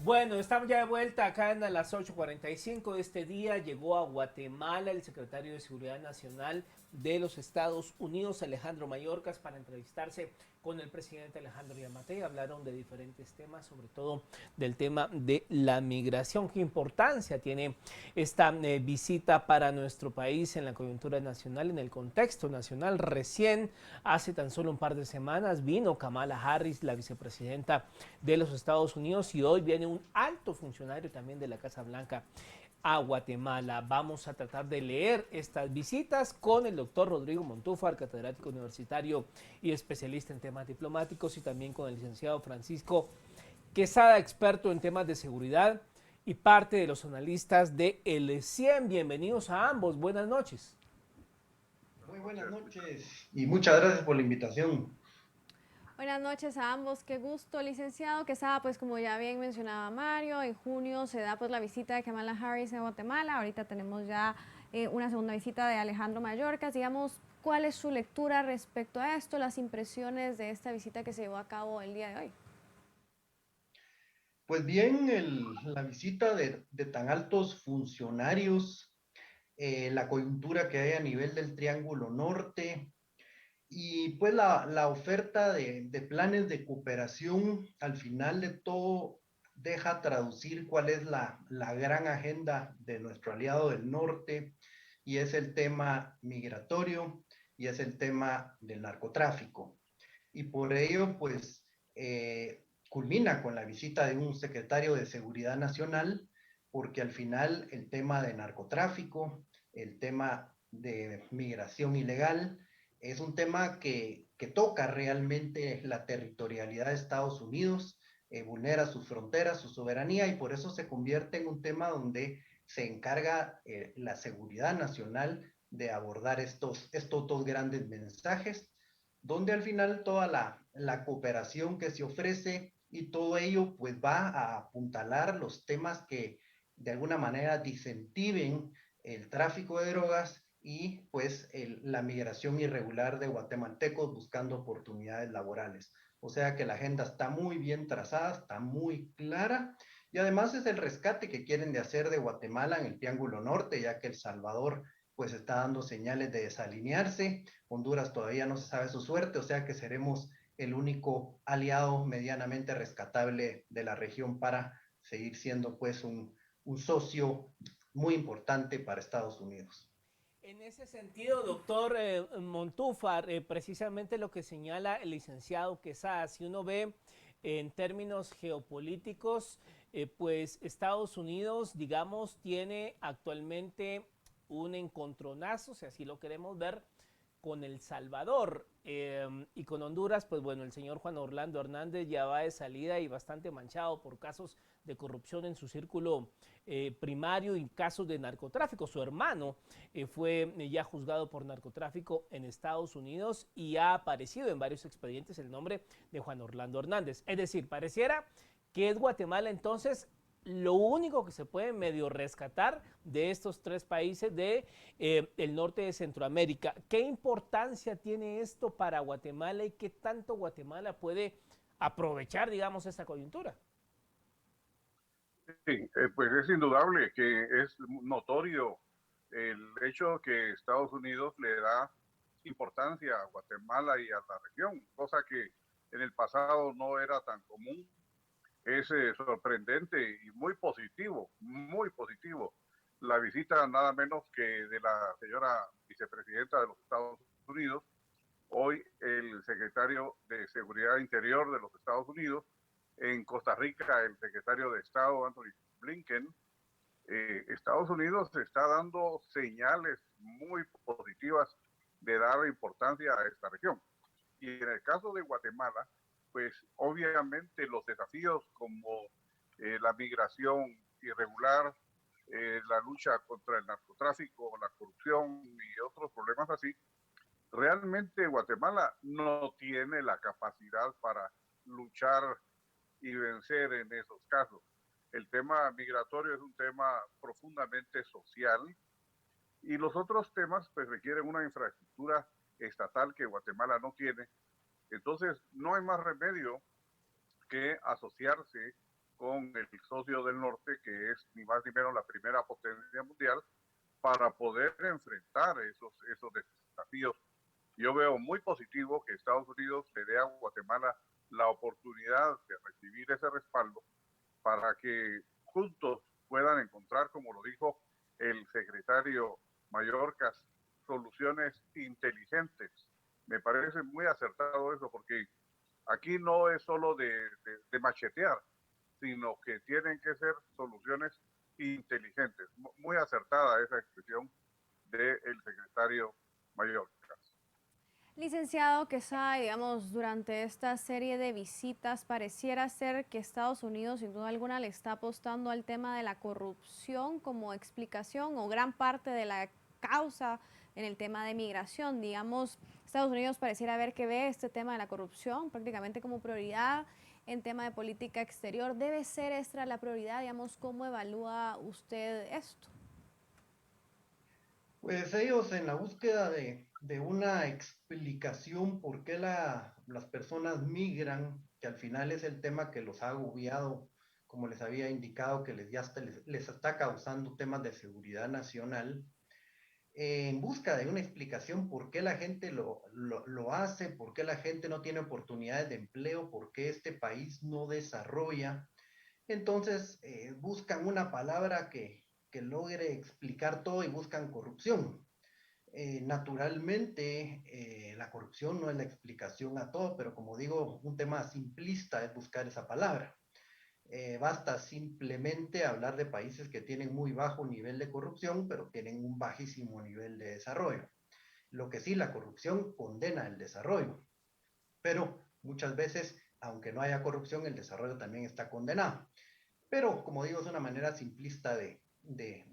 Bueno, estamos ya de vuelta acá en a las 8:45 de este día. Llegó a Guatemala el secretario de Seguridad Nacional de los Estados Unidos, Alejandro Mayorkas, para entrevistarse con el presidente Alejandro Yamatei. Hablaron de diferentes temas, sobre todo del tema de la migración. ¿Qué importancia tiene esta visita para nuestro país en la coyuntura nacional, en el contexto nacional? Recién, hace tan solo un par de semanas, vino Kamala Harris, la vicepresidenta de los Estados Unidos, y hoy viene un alto funcionario también de la Casa Blanca a Guatemala. Vamos a tratar de leer estas visitas con el doctor Rodrigo Montúfar, catedrático universitario y especialista en temas diplomáticos, y también con el licenciado Francisco Quesada, experto en temas de seguridad y parte de los analistas de El 100. Bienvenidos a ambos, buenas noches. Muy buenas noches y muchas gracias por la invitación. Buenas noches a ambos, qué gusto, licenciado Quesada. Pues como ya bien mencionaba Mario, en junio se da pues la visita de Kamala Harris a Guatemala. Ahorita tenemos ya una segunda visita de Alejandro Mayorkas. Digamos, ¿cuál es su lectura respecto a esto, las impresiones de esta visita que se llevó a cabo el día de hoy? Pues bien, la visita de tan altos funcionarios, la coyuntura que hay a nivel del Triángulo Norte y pues la oferta de planes de cooperación, al final de todo deja traducir cuál es la gran agenda de nuestro aliado del norte, y es el tema migratorio y es el tema del narcotráfico. Y por ello, pues, culmina con la visita de un secretario de Seguridad Nacional, porque al final el tema de narcotráfico, el tema de migración ilegal, es un tema que toca realmente la territorialidad de Estados Unidos, vulnera sus fronteras, su soberanía, y por eso se convierte en un tema donde se encarga la seguridad nacional de abordar estos dos grandes mensajes, donde al final toda la cooperación que se ofrece y todo ello pues va a apuntalar los temas que de alguna manera disincentiven el tráfico de drogas y pues la migración irregular de guatemaltecos buscando oportunidades laborales. O sea que la agenda está muy bien trazada, está muy clara, y además es el rescate que quieren de hacer de Guatemala en el Triángulo Norte, ya que El Salvador pues está dando señales de desalinearse. Honduras todavía no se sabe su suerte, o sea que seremos el único aliado medianamente rescatable de la región para seguir siendo pues un socio muy importante para Estados Unidos. En ese sentido, doctor Montúfar, precisamente lo que señala el licenciado Quesada, si uno ve en términos geopolíticos, pues Estados Unidos, digamos, tiene actualmente un encontronazo, si así lo queremos ver, con El Salvador, y con Honduras. Pues bueno, el señor Juan Orlando Hernández ya va de salida y bastante manchado por casos de corrupción en su círculo primario y casos de narcotráfico. Su hermano fue ya juzgado por narcotráfico en Estados Unidos y ha aparecido en varios expedientes el nombre de Juan Orlando Hernández. Es decir, pareciera que es Guatemala entonces lo único que se puede medio rescatar de estos tres países de el norte de Centroamérica. ¿Qué importancia tiene esto para Guatemala y qué tanto Guatemala puede aprovechar, digamos, esta coyuntura? Sí, pues es indudable que es notorio el hecho que Estados Unidos le da importancia a Guatemala y a la región, cosa que en el pasado no era tan común. Es sorprendente y muy positivo la visita nada menos que de la señora vicepresidenta de los Estados Unidos, hoy el secretario de Seguridad Interior de los Estados Unidos, en Costa Rica el secretario de Estado Anthony Blinken. Estados Unidos está dando señales muy positivas de dar importancia a esta región. Y en el caso de Guatemala, pues obviamente los desafíos como la migración irregular, la lucha contra el narcotráfico, la corrupción y otros problemas así, realmente Guatemala no tiene la capacidad para luchar y vencer en esos casos. El tema migratorio es un tema profundamente social y los otros temas pues requieren una infraestructura estatal que Guatemala no tiene. Entonces no hay más remedio que asociarse con el socio del norte, que es ni más ni menos la primera potencia mundial, para poder enfrentar esos desafíos. Yo veo muy positivo que Estados Unidos le dé a Guatemala la oportunidad de recibir ese respaldo para que juntos puedan encontrar, como lo dijo el secretario Mayorkas, soluciones inteligentes. Me parece muy acertado eso, porque aquí no es solo de machetear, sino que tienen que ser soluciones inteligentes. Muy acertada esa expresión del secretario Mayorkas. Licenciado Quesada, digamos, durante esta serie de visitas pareciera ser que Estados Unidos sin duda alguna le está apostando al tema de la corrupción como explicación o gran parte de la causa en el tema de migración. Digamos, Estados Unidos pareciera ver que ve este tema de la corrupción prácticamente como prioridad en tema de política exterior. ¿Debe ser esta la prioridad? Digamos, ¿cómo evalúa usted esto? Pues ellos en la búsqueda de una explicación por qué las personas migran, que al final es el tema que los ha agobiado, como les había indicado, que les está causando temas de seguridad nacional, en busca de una explicación por qué la gente lo hace, por qué la gente no tiene oportunidades de empleo, por qué este país no desarrolla. Entonces buscan una palabra que logre explicar todo y buscan corrupción. Naturalmente, la corrupción no es la explicación a todo, pero como digo, un tema simplista es buscar esa palabra. Basta simplemente hablar de países que tienen muy bajo nivel de corrupción, pero tienen un bajísimo nivel de desarrollo. Lo que sí, la corrupción condena el desarrollo, pero muchas veces, aunque no haya corrupción, el desarrollo también está condenado. Pero, como digo, es una manera simplista de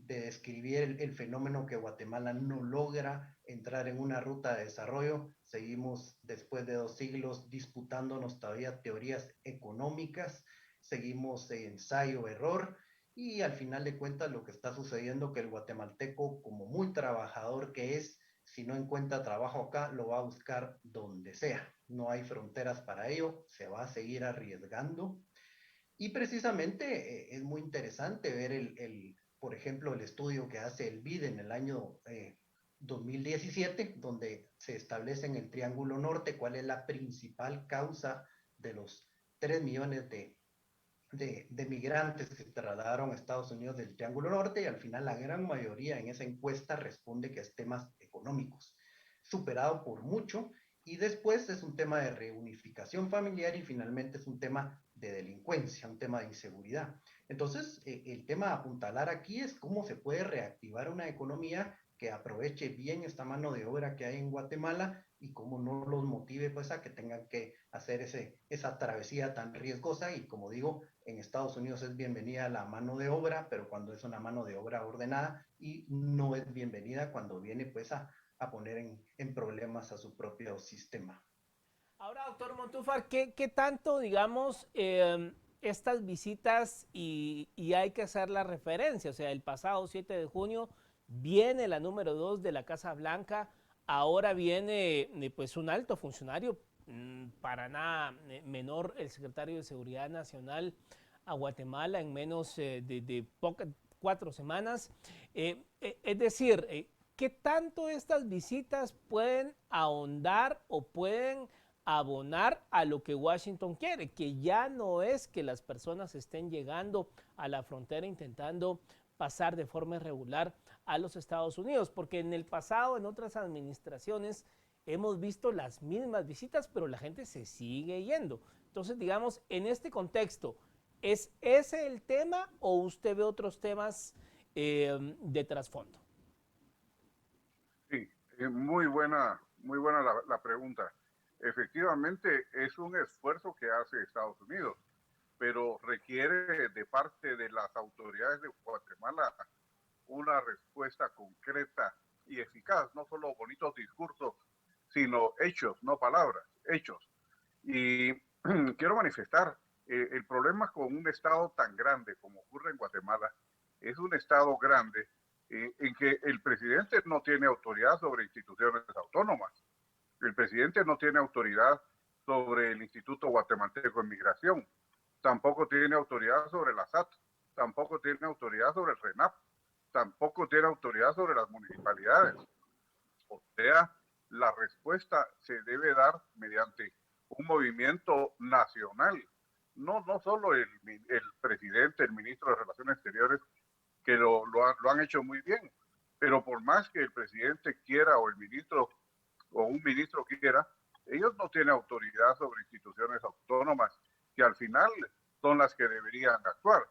describir el fenómeno que Guatemala no logra entrar en una ruta de desarrollo. Seguimos, después de 2 siglos, disputándonos todavía teorías económicas, seguimos de ensayo-error, y al final de cuentas lo que está sucediendo es que el guatemalteco, como muy trabajador que es, si no encuentra trabajo acá, lo va a buscar donde sea. No hay fronteras para ello, se va a seguir arriesgando. Y precisamente es muy interesante ver por ejemplo, el estudio que hace el BID en el año 2017, donde se establece en el Triángulo Norte cuál es la principal causa de los 3 millones de migrantes que se trasladaron a Estados Unidos del Triángulo Norte, y al final la gran mayoría en esa encuesta responde que es temas económicos, superado por mucho, y después es un tema de reunificación familiar, y finalmente es un tema de delincuencia, un tema de inseguridad. Entonces, el tema a apuntalar aquí es cómo se puede reactivar una economía que aproveche bien esta mano de obra que hay en Guatemala, y cómo no los motive pues a que tengan que hacer esa travesía tan riesgosa. Y como digo, en Estados Unidos es bienvenida la mano de obra, pero cuando es una mano de obra ordenada, y no es bienvenida cuando viene pues a poner en problemas a su propio sistema. Ahora, doctor Montúfar, ¿qué tanto, digamos, estas visitas y hay que hacer la referencia? O sea, el pasado 7 de junio viene la número 2 de la Casa Blanca, ahora viene pues un alto funcionario, para nada menor, el secretario de Seguridad Nacional a Guatemala en menos de 4 semanas. Es decir, ¿qué tanto estas visitas pueden ahondar o pueden abonar a lo que Washington quiere, que ya no es que las personas estén llegando a la frontera intentando pasar de forma irregular a los Estados Unidos? Porque en el pasado, en otras administraciones, hemos visto las mismas visitas, pero la gente se sigue yendo. Entonces, digamos, en este contexto, ¿es ese el tema o usted ve otros temas de trasfondo? Sí, muy buena la pregunta. Efectivamente, es un esfuerzo que hace Estados Unidos, pero requiere de parte de las autoridades de Guatemala una respuesta concreta y eficaz, no solo bonitos discursos, sino hechos, no palabras, hechos. Y quiero manifestar, el problema con un estado tan grande como ocurre en Guatemala, es un estado grande en que el presidente no tiene autoridad sobre instituciones autónomas. El presidente no tiene autoridad sobre el Instituto Guatemalteco de Migración. tampoco tiene autoridad sobre la SAT, tampoco tiene autoridad sobre el RENAP, tampoco tiene autoridad sobre las municipalidades. O sea, la respuesta se debe dar mediante un movimiento nacional. No solo el presidente, el ministro de Relaciones Exteriores, que lo han hecho muy bien, pero por más que el presidente quiera o el ministro o un ministro quiera, ellos no tienen autoridad sobre instituciones autónomas que al final son las que deberían actuar.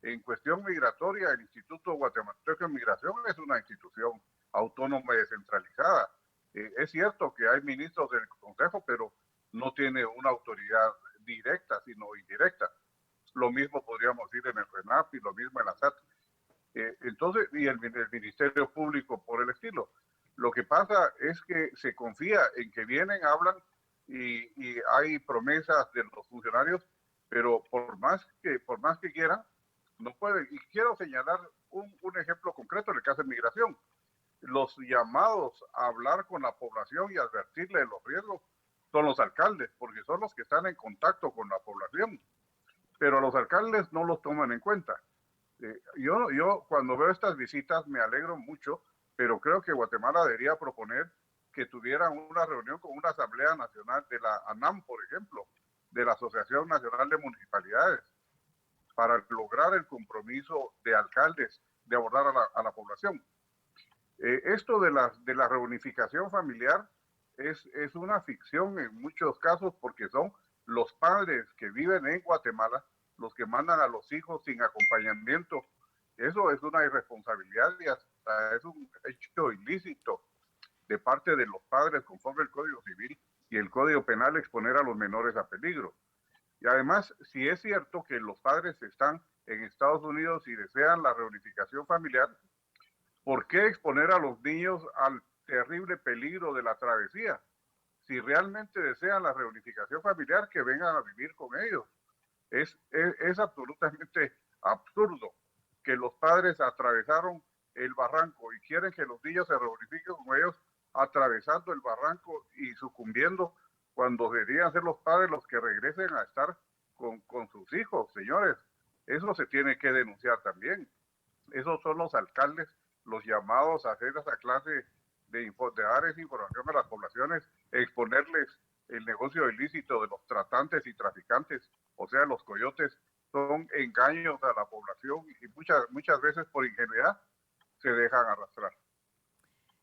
En cuestión migratoria, el Instituto Guatemalteco de Migración es una institución autónoma y descentralizada. Es cierto que hay ministros del Consejo, pero no tiene una autoridad directa, sino indirecta. Lo mismo podríamos decir en el RENAP y lo mismo en la SAT. Entonces, y el Ministerio Público por el estilo. Lo que pasa es que se confía en que vienen, hablan y hay promesas de los funcionarios, pero por más que quieran, no pueden. Y quiero señalar un ejemplo concreto en el caso de migración. Los llamados a hablar con la población y advertirle de los riesgos son los alcaldes, porque son los que están en contacto con la población, pero los alcaldes no los toman en cuenta. Yo cuando veo estas visitas me alegro mucho, pero creo que Guatemala debería proponer que tuvieran una reunión con una asamblea nacional de la ANAM, por ejemplo, de la Asociación Nacional de Municipalidades, para lograr el compromiso de alcaldes de abordar a la población. Esto de la reunificación familiar es una ficción en muchos casos, porque son los padres que viven en Guatemala los que mandan a los hijos sin acompañamiento. Eso es una irresponsabilidad y hasta es un hecho ilícito de parte de los padres conforme el Código Civil y el Código Penal, exponer a los menores a peligro. Y además, si es cierto que los padres están en Estados Unidos y desean la reunificación familiar, ¿por qué exponer a los niños al terrible peligro de la travesía? Si realmente desean la reunificación familiar, que vengan a vivir con ellos. Es absolutamente absurdo que los padres atravesaron el barranco y quieren que los niños se reunifiquen con ellos atravesando el barranco y sucumbiendo, cuando deberían ser los padres los que regresen a estar con sus hijos. Señores, eso se tiene que denunciar también. Esos son los alcaldes los llamados a hacer esa clase de dar esa información a las poblaciones, exponerles el negocio ilícito de los tratantes y traficantes, o sea, los coyotes. Son engaños a la población y muchas veces por ingenuidad se dejan arrastrar.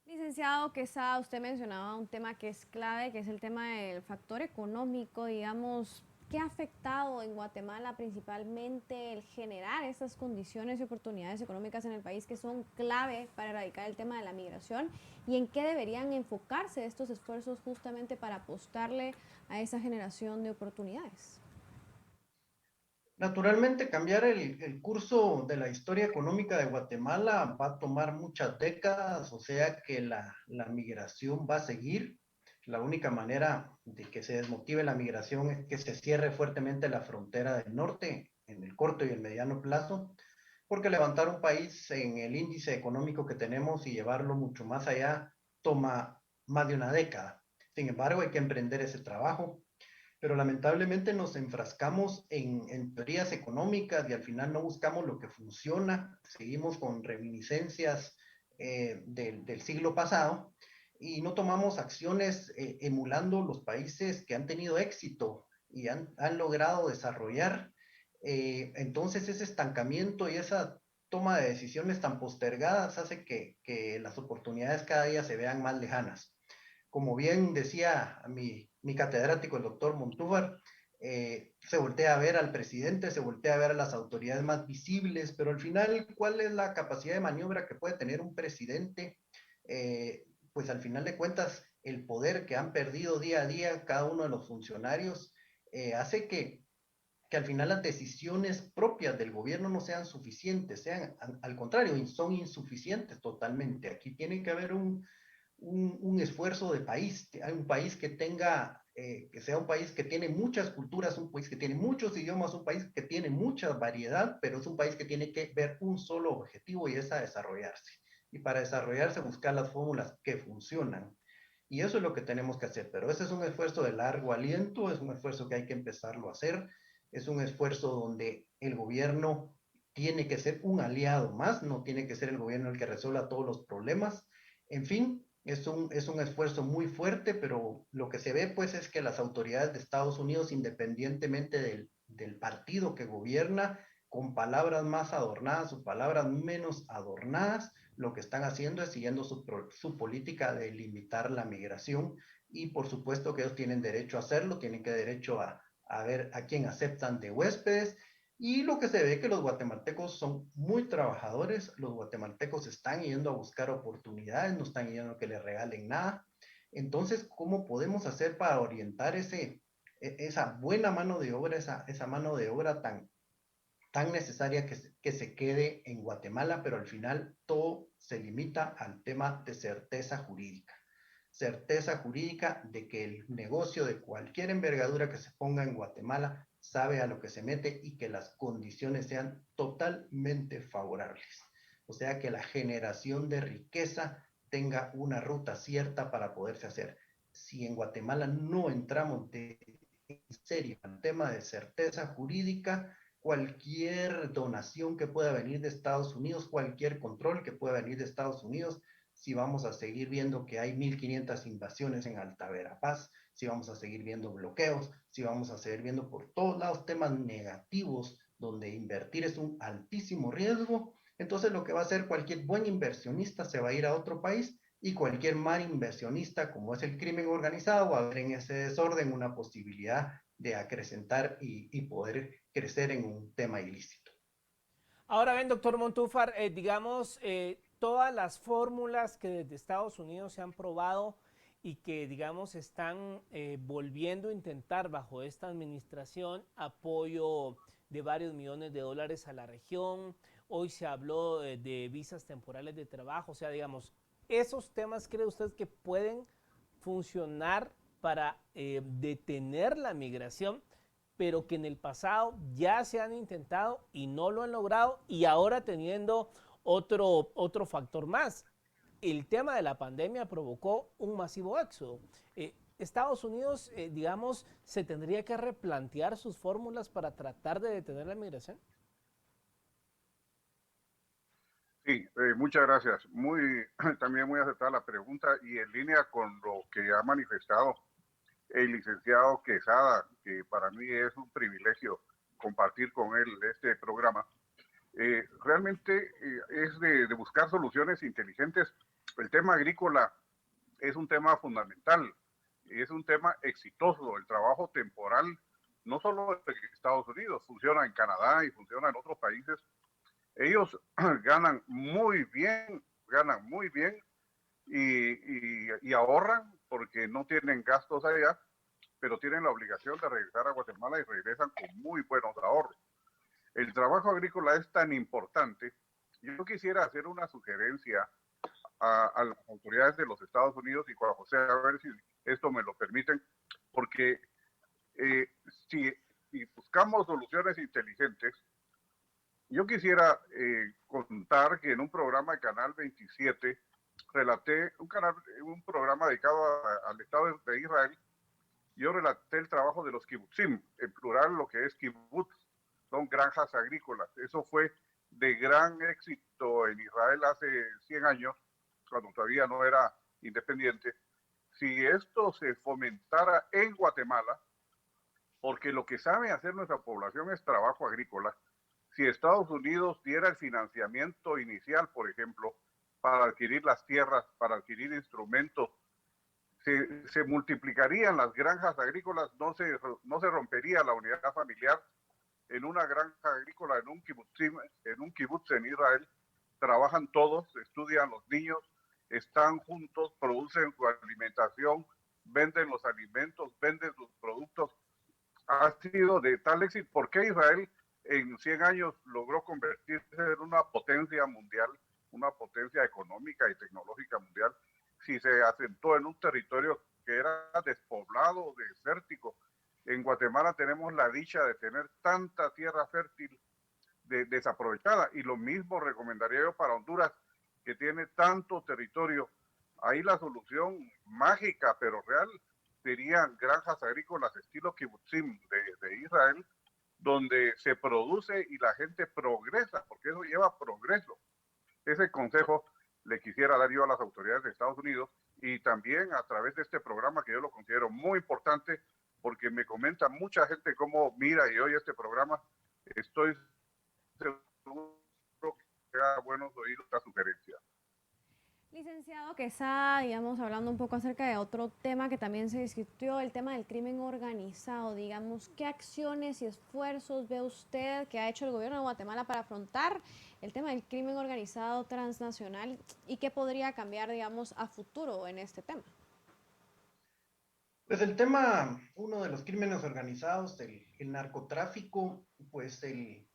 Licenciado Quesada, usted mencionaba un tema que es clave, que es el tema del factor económico, digamos. ¿Qué ha afectado en Guatemala principalmente el generar estas condiciones y oportunidades económicas en el país que son clave para erradicar el tema de la migración? ¿Y en qué deberían enfocarse estos esfuerzos justamente para apostarle a esa generación de oportunidades? Naturalmente, cambiar el curso de la historia económica de Guatemala va a tomar muchas décadas, o sea que la migración va a seguir. La única manera de que se desmotive la migración es que se cierre fuertemente la frontera del norte en el corto y el mediano plazo, porque levantar un país en el índice económico que tenemos y llevarlo mucho más allá toma más de una década. Sin embargo, hay que emprender ese trabajo, pero lamentablemente nos enfrascamos en teorías económicas y al final no buscamos lo que funciona, seguimos con reminiscencias del siglo pasado y no tomamos acciones emulando los países que han tenido éxito y han logrado desarrollar. Entonces ese estancamiento y esa toma de decisiones tan postergadas hace que las oportunidades cada día se vean más lejanas. Como bien decía mi catedrático, el doctor Montúfar, se voltea a ver al presidente, se voltea a ver a las autoridades más visibles, pero al final, ¿cuál es la capacidad de maniobra que puede tener un presidente? Pues al final de cuentas, el poder que han perdido día a día cada uno de los funcionarios hace que al final las decisiones propias del gobierno no sean suficientes, sean al contrario, son insuficientes totalmente. Aquí tiene que haber un esfuerzo de país, un país que tenga, que sea un país que tiene muchas culturas, un país que tiene muchos idiomas, un país que tiene mucha variedad, pero es un país que tiene que ver un solo objetivo y es a desarrollarse. Y para desarrollarse buscar las fórmulas que funcionan. Y eso es lo que tenemos que hacer, pero ese es un esfuerzo de largo aliento, es un esfuerzo que hay que empezarlo a hacer. es un esfuerzo donde el gobierno tiene que ser un aliado más, no tiene que ser el gobierno el que resuelva todos los problemas. En fin, es un esfuerzo muy fuerte, pero lo que se ve pues es que las autoridades de Estados Unidos, independientemente del partido que gobierna, con palabras más adornadas o palabras menos adornadas, lo que están haciendo es siguiendo su política de limitar la migración y por supuesto que ellos tienen derecho a hacerlo, tienen que derecho a ver a quién aceptan de huéspedes. Y lo que se ve es que los guatemaltecos son muy trabajadores, los guatemaltecos están yendo a buscar oportunidades, no están yendo a que les regalen nada. Entonces, ¿cómo podemos hacer para orientar esa buena mano de obra, esa mano de obra tan necesaria que se quede en Guatemala, pero al final todo se limita al tema de certeza jurídica de que el negocio de cualquier envergadura que se ponga en Guatemala sabe a lo que se mete y que las condiciones sean totalmente favorables. O sea, que la generación de riqueza tenga una ruta cierta para poderse hacer. Si en Guatemala no entramos en serio al tema de certeza jurídica, cualquier donación que pueda venir de Estados Unidos, cualquier control que pueda venir de Estados Unidos, si vamos a seguir viendo que hay 1.500 invasiones en Alta Verapaz, si vamos a seguir viendo bloqueos, si vamos a seguir viendo por todos lados temas negativos donde invertir es un altísimo riesgo, entonces lo que va a hacer cualquier buen inversionista se va a ir a otro país y cualquier mal inversionista, como es el crimen organizado, va a ver en ese desorden una posibilidad de acrecentar y poder crecer en un tema ilícito. Ahora bien, doctor Montúfar, digamos, todas las fórmulas que desde Estados Unidos se han probado y que, digamos, están volviendo a intentar bajo esta administración apoyo de varios millones de dólares a la región. Hoy se habló de visas temporales de trabajo. O sea, digamos, ¿esos temas cree usted que pueden funcionar para detener la migración, pero que en el pasado ya se han intentado y no lo han logrado, y ahora teniendo otro factor más? El tema de la pandemia provocó un masivo éxodo. Estados Unidos, digamos, se tendría que replantear sus fórmulas para tratar de detener la migración. Sí, muchas gracias. También muy aceptada la pregunta y en línea con lo que ha manifestado el licenciado Quesada, que para mí es un privilegio compartir con él este programa. Realmente es de buscar soluciones inteligentes. El tema agrícola es un tema fundamental, es un tema exitoso. El trabajo temporal, no solo en Estados Unidos, funciona en Canadá y funciona en otros países. Ellos ganan muy bien y ahorran porque no tienen gastos allá, pero tienen la obligación de regresar a Guatemala y regresan con muy buenos ahorros. El trabajo agrícola es tan importante. Yo quisiera hacer una sugerencia a las autoridades de los Estados Unidos y Juan José, a ver si esto me lo permiten, porque eh, si, si buscamos soluciones inteligentes, yo quisiera contar que en un programa de Canal 27 relaté un programa dedicado al Estado de Israel. Yo relaté el trabajo de los kibutzim, en plural lo que es kibutz, son granjas agrícolas. Eso fue de gran éxito en Israel hace 100 años, cuando todavía no era independiente. Si esto se fomentara en Guatemala, porque lo que sabe hacer nuestra población es trabajo agrícola, si Estados Unidos diera el financiamiento inicial, por ejemplo, para adquirir las tierras, para adquirir instrumentos, se multiplicarían las granjas agrícolas, no se rompería la unidad familiar. En una granja agrícola, en un kibutz en Israel, trabajan todos, estudian los niños, están juntos, producen su alimentación, venden los alimentos, venden sus productos. Ha sido de tal éxito. ¿Por qué Israel en 100 años logró convertirse en una potencia mundial, una potencia económica y tecnológica mundial, si se asentó en un territorio que era despoblado, desértico? En Guatemala tenemos la dicha de tener tanta tierra fértil desaprovechada, y lo mismo recomendaría yo para Honduras, que tiene tanto territorio. Ahí la solución mágica, pero real, serían granjas agrícolas estilo kibutzim de Israel, donde se produce y la gente progresa, porque eso lleva progreso. Ese consejo le quisiera dar yo a las autoridades de Estados Unidos y también a través de este programa que yo lo considero muy importante porque me comenta mucha gente cómo mira y oye este programa. Estoy seguro que da buenos oídos a sugerencias. Licenciado Quesada, digamos, hablando un poco acerca de otro tema que también se discutió, el tema del crimen organizado, digamos, ¿qué acciones y esfuerzos ve usted que ha hecho el gobierno de Guatemala para afrontar el tema del crimen organizado transnacional y qué podría cambiar, digamos, a futuro en este tema? Pues el tema, uno de los crímenes organizados, el narcotráfico, pues el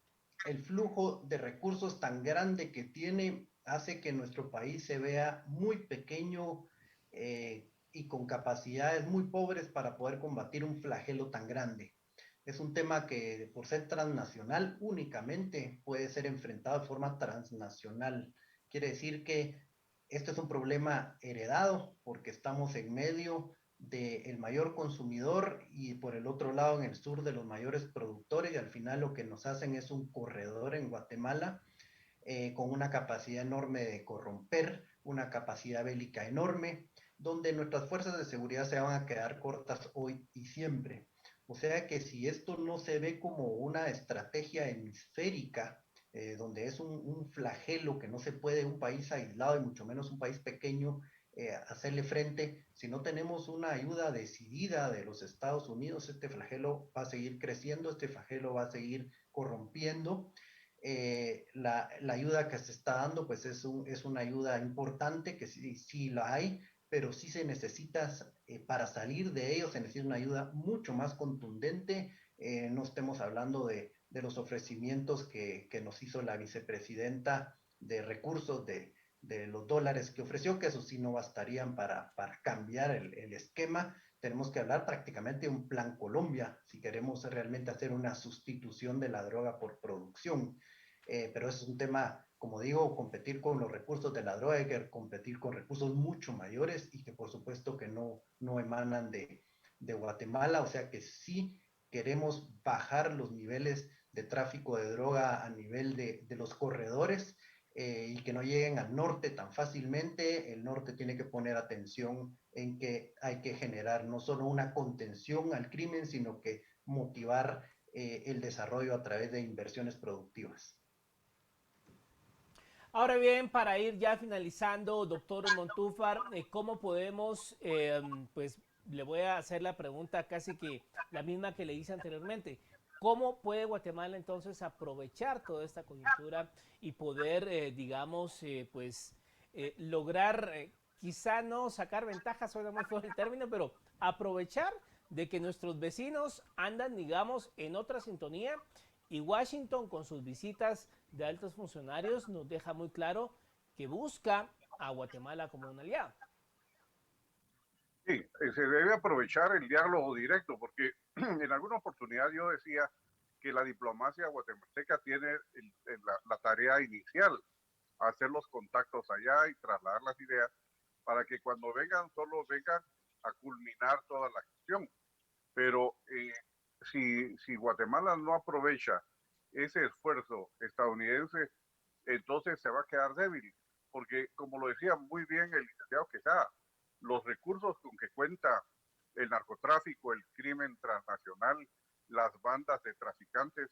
flujo de recursos tan grande que tiene hace que nuestro país se vea muy pequeño y con capacidades muy pobres para poder combatir un flagelo tan grande. Es un tema que por ser transnacional únicamente puede ser enfrentado de forma transnacional. Quiere decir que este es un problema heredado porque estamos en medio del mayor consumidor y por el otro lado en el sur de los mayores productores y al final lo que nos hacen es un corredor en Guatemala con una capacidad enorme de corromper, una capacidad bélica enorme, donde nuestras fuerzas de seguridad se van a quedar cortas hoy y siempre. O sea que si esto no se ve como una estrategia hemisférica, donde es un flagelo que no se puede un país aislado y mucho menos un país pequeño hacerle frente, si no tenemos una ayuda decidida de los Estados Unidos, este flagelo va a seguir creciendo, este flagelo va a seguir corrompiendo. La ayuda que se está dando pues es una ayuda importante que sí la hay, pero sí se necesita, para salir de ello, se necesita una ayuda mucho más contundente. No estemos hablando de los ofrecimientos que nos hizo la vicepresidenta de recursos de los dólares que ofreció, que eso sí no bastarían para cambiar el esquema. Tenemos que hablar prácticamente de un plan Colombia si queremos realmente hacer una sustitución de la droga por producción. Pero es un tema, como digo, competir con los recursos de la droga, hay que competir con recursos mucho mayores y que por supuesto que no emanan de Guatemala, o sea que sí queremos bajar los niveles de tráfico de droga a nivel de los corredores y que no lleguen al norte tan fácilmente. El norte tiene que poner atención en que hay que generar no solo una contención al crimen, sino que motivar el desarrollo a través de inversiones productivas. Ahora bien, para ir ya finalizando, doctor Montúfar, ¿cómo podemos, pues le voy a hacer la pregunta casi que la misma que le hice anteriormente? ¿Cómo puede Guatemala entonces aprovechar toda esta coyuntura y poder, digamos, pues lograr, quizá no sacar ventajas, suena muy fuerte el término, pero aprovechar de que nuestros vecinos andan, digamos, en otra sintonía y Washington con sus visitas de altos funcionarios nos deja muy claro que busca a Guatemala como un aliado? Sí, se debe aprovechar el diálogo directo, porque en alguna oportunidad yo decía que la diplomacia guatemalteca tiene la tarea inicial, hacer los contactos allá y trasladar las ideas para que cuando vengan solo vengan a culminar toda la gestión. Pero si Guatemala no aprovecha ese esfuerzo estadounidense, entonces se va a quedar débil, porque como lo decía muy bien el licenciado Quesada, los recursos con que cuenta el narcotráfico, el crimen transnacional, las bandas de traficantes,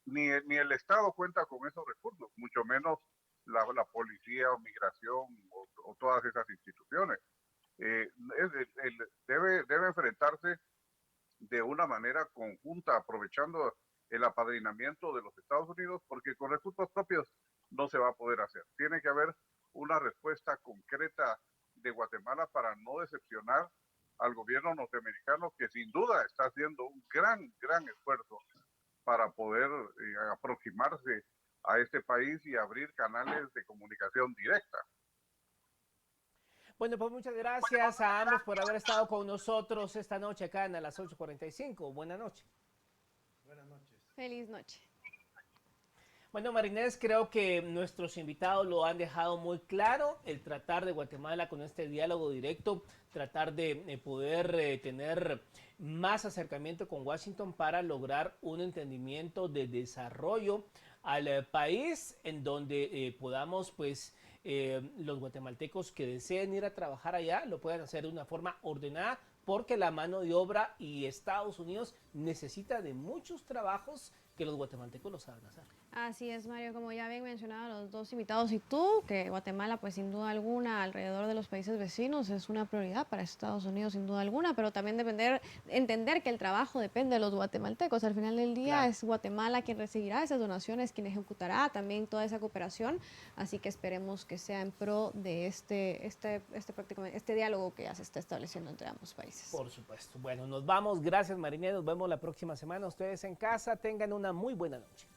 ni el Estado cuenta con esos recursos, mucho menos la policía o migración o todas esas instituciones. Debe enfrentarse de una manera conjunta, aprovechando el apadrinamiento de los Estados Unidos, porque con recursos propios no se va a poder hacer. Tiene que haber una respuesta concreta de Guatemala para no decepcionar al gobierno norteamericano, que sin duda está haciendo un gran esfuerzo para poder aproximarse a este país y abrir canales de comunicación directa. Bueno, pues muchas gracias a ambos por haber estado con nosotros esta noche acá en a las 8:45. Buenas noches. Buenas noches. Feliz noche. Bueno, Marinés, creo que nuestros invitados lo han dejado muy claro, el tratar de Guatemala con este diálogo directo, tratar de poder tener más acercamiento con Washington para lograr un entendimiento de desarrollo al país en donde podamos, pues, los guatemaltecos que deseen ir a trabajar allá lo puedan hacer de una forma ordenada, porque la mano de obra y Estados Unidos necesita de muchos trabajos que los guatemaltecos los saben hacer. Así es, Mario, como ya bien mencionado los dos invitados y tú, que Guatemala pues sin duda alguna alrededor de los países vecinos es una prioridad para Estados Unidos sin duda alguna, pero también entender que el trabajo depende de los guatemaltecos. Al final del día Claro. es Guatemala quien recibirá esas donaciones, quien ejecutará también toda esa cooperación, así que esperemos que sea en pro de prácticamente este diálogo que ya se está estableciendo entre ambos países. Por supuesto. Bueno, nos vamos. Gracias, Marinés. Nos vemos la próxima semana. Ustedes en casa tengan una muy buena noche.